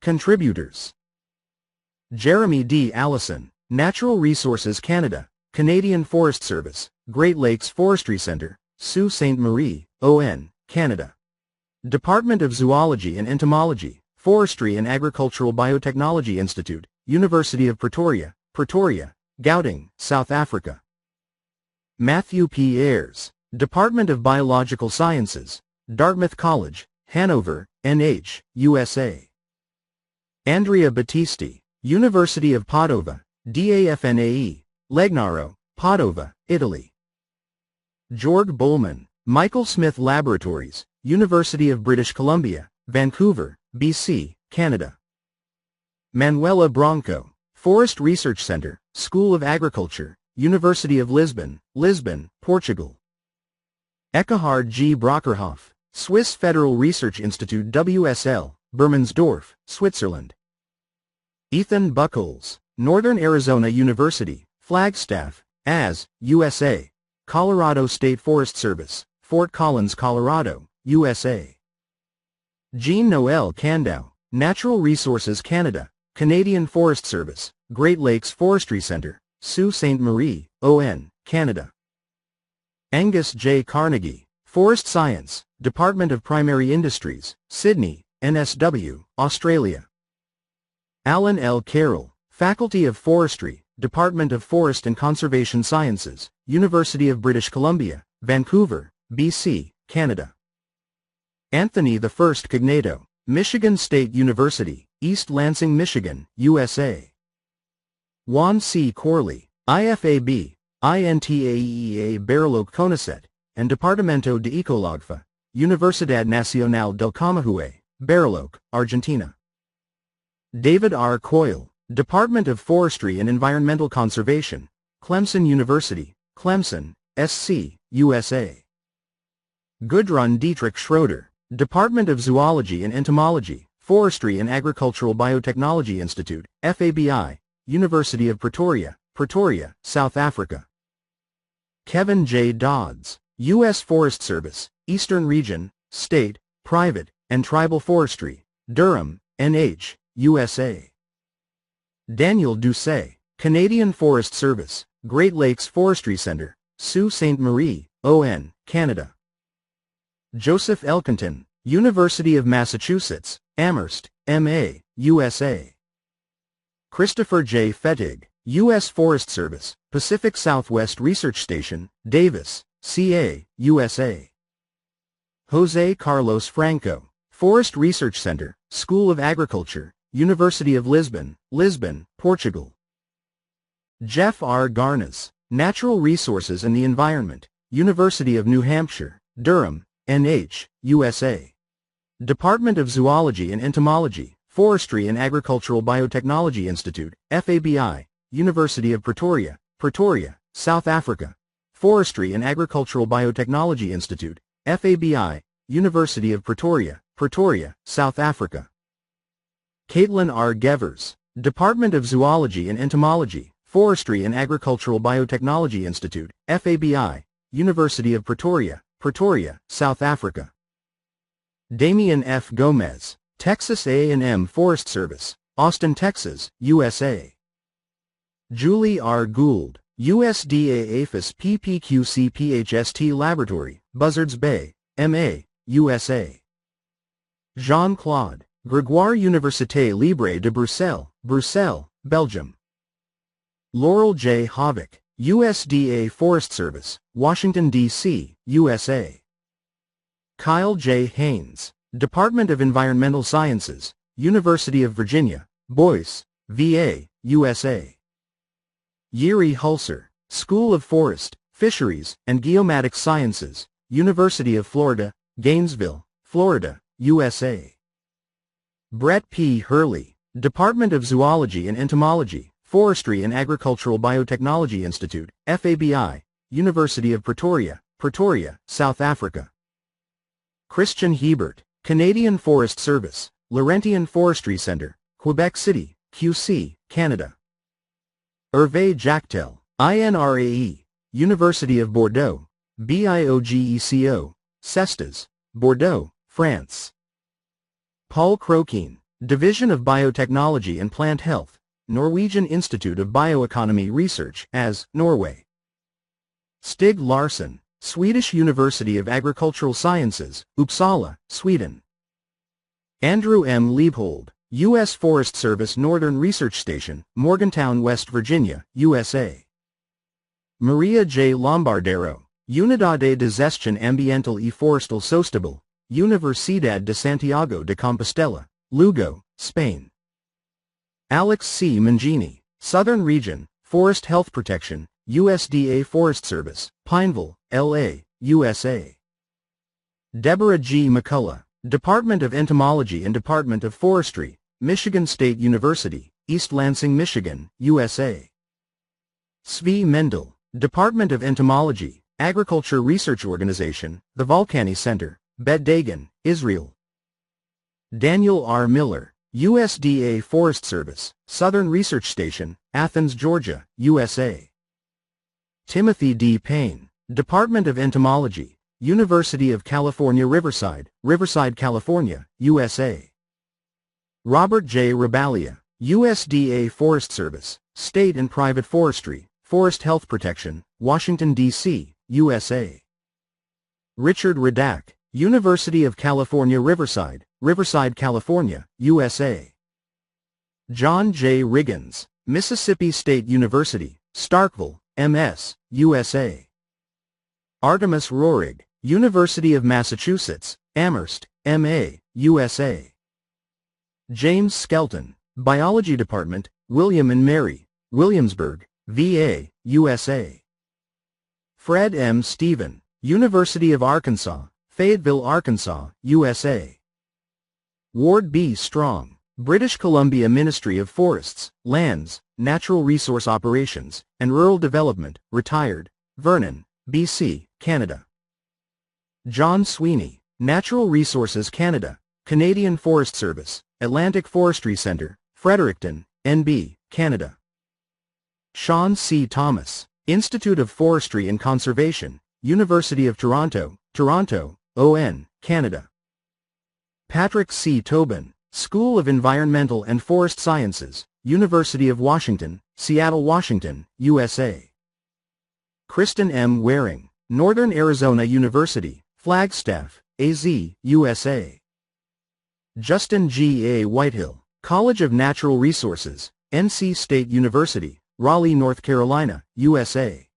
Contributors: Jeremy D. Allison, Natural Resources Canada, Canadian Forest Service, Great Lakes Forestry Centre, Sault Ste. Marie, ON, Canada. Department of Zoology and Entomology, Forestry and Agricultural Biotechnology Institute, University of Pretoria, Pretoria, Gauteng, South Africa. Matthew P. Ayres, Department of Biological Sciences, Dartmouth College, Hanover, NH, USA. Andrea Battisti, University of Padova, DAFNAE, Legnaro, Padova, Italy. Jorg Bullman, Michael Smith Laboratories, University of British Columbia, Vancouver, BC, Canada. Manuela Branco, Forest Research Centre, School of Agriculture, University of Lisbon, Lisbon, Portugal. Ekkehard G. Brockerhoff, Swiss Federal Research Institute WSL, Bermansdorf, Switzerland. Ethan Buckles, Northern Arizona University, Flagstaff, AS, USA. Colorado State Forest Service, Fort Collins, Colorado, USA. Jean-Noel Candow, Natural Resources Canada, Canadian Forest Service, Great Lakes Forestry Centre, Sault Ste. Marie, ON, Canada. Angus J. Carnegie, Forest Science, Department of Primary Industries, Sydney, NSW, Australia. Alan L. Carroll, Faculty of Forestry, Department of Forest and Conservation Sciences, University of British Columbia, Vancouver, BC, Canada. Anthony I. Cognato, Michigan State University, East Lansing, Michigan, USA. Juan C. Corley, IFAB, INTAEA Bariloche Conacet, and Departamento de Ecología, Universidad Nacional del Camagüey, Bariloche, Argentina. David R. Coyle, Department of Forestry and Environmental Conservation, Clemson University, Clemson, SC, USA. Gudrun Dietrich Schroeder, Department of Zoology and Entomology, Forestry and Agricultural Biotechnology Institute, FABI, University of Pretoria, Pretoria, South Africa. Kevin J. Dodds, U.S. Forest Service, Eastern Region, State, Private, and Tribal Forestry, Durham, NH, USA. Daniel Doucet, Canadian Forest Service, Great Lakes Forestry Centre, Sault Ste. Marie, ON, Canada. Joseph Elkington, University of Massachusetts, Amherst, MA, USA. Christopher J. Fettig, U.S. Forest Service, Pacific Southwest Research Station, Davis, CA, USA. Jose Carlos Franco, Forest Research Centre, School of Agriculture, University of Lisbon, Lisbon, Portugal. Jeff R. Garnas, Natural Resources and the Environment, University of New Hampshire, Durham, NH, USA. Department of Zoology and Entomology, Forestry and Agricultural Biotechnology Institute, FABI, University of Pretoria, Pretoria, South Africa. Forestry and Agricultural Biotechnology Institute, FABI, University of Pretoria, Pretoria, South Africa. Caitlin R. Gevers, Department of Zoology and Entomology, Forestry and Agricultural Biotechnology Institute, FABI, University of Pretoria, Pretoria, South Africa. Damian F. Gomez, Texas A&M Forest Service, Austin, Texas, USA. Julie R. Gould, USDA APHIS PPQC PHST Laboratory, Buzzards Bay, MA, USA. Jean-Claude, Grégoire Université Libre de Bruxelles, Bruxelles, Belgium. Laurel J. Havik, USDA Forest Service, Washington, D.C., USA. Kyle J. Haynes, Department of Environmental Sciences, University of Virginia, Boise, VA, USA. Yuri Hulser, School of Forest, Fisheries, and Geomatics Sciences, University of Florida, Gainesville, Florida, USA. Brett P. Hurley, Department of Zoology and Entomology, Forestry and Agricultural Biotechnology Institute, FABI, University of Pretoria, Pretoria, South Africa. Christian Hebert, Canadian Forest Service, Laurentian Forestry Centre, Quebec City, QC, Canada. Hervé Jactel, INRAE, University of Bordeaux, BIOGECO, Cestas, Bordeaux, France. Paul Croquin, Division of Biotechnology and Plant Health, Norwegian Institute of Bioeconomy Research, as, Norway. Stig Larsson, Swedish University of Agricultural Sciences, Uppsala, Sweden. Andrew M. Liebhold, U.S. Forest Service Northern Research Station, Morgantown, West Virginia, USA. Maria J. Lombardero, Unidade de Gestión Ambiental y Forestal Sostenible, Universidad de Santiago de Compostela, Lugo, Spain. Alex C. Mangini, Southern Region, Forest Health Protection, USDA Forest Service, Pineville, LA, USA. Deborah G. McCullough, Department of Entomology and Department of Forestry, Michigan State University, East Lansing, Michigan, USA. Zvi Mendel, Department of Entomology, Agriculture Research Organization, the Volcani Center, Bet Dagan, Israel. Daniel R. Miller, USDA Forest Service, Southern Research Station, Athens, Georgia, USA. Timothy D. Payne, Department of Entomology, University of California Riverside, Riverside, California, USA. Robert J. Rabalia, USDA Forest Service, State and Private Forestry, Forest Health Protection, Washington, D.C., USA. Richard Radak, University of California Riverside, Riverside, California, USA. John J. Riggins, Mississippi State University, Starkville, MS, USA. Artemis Rohrig, University of Massachusetts, Amherst, MA, USA. James Skelton, Biology Department, William and Mary, Williamsburg, VA, USA. Fred M. Stephen, University of Arkansas, Fayetteville, Arkansas, USA. Ward B. Strong, British Columbia Ministry of Forests, Lands, Natural Resource Operations, and Rural Development, retired, Vernon, BC, Canada. John Sweeney, Natural Resources Canada, Canadian Forest Service, Atlantic Forestry Centre, Fredericton, NB, Canada. Sean C. Thomas, Institute of Forestry and Conservation, University of Toronto, Toronto, ON, Canada. Patrick C. Tobin, School of Environmental and Forest Sciences, University of Washington, Seattle, Washington, USA. Kristen M. Waring, Northern Arizona University, Flagstaff, AZ, USA. Justin G. A. Whitehill, College of Natural Resources, NC State University, Raleigh, North Carolina, USA.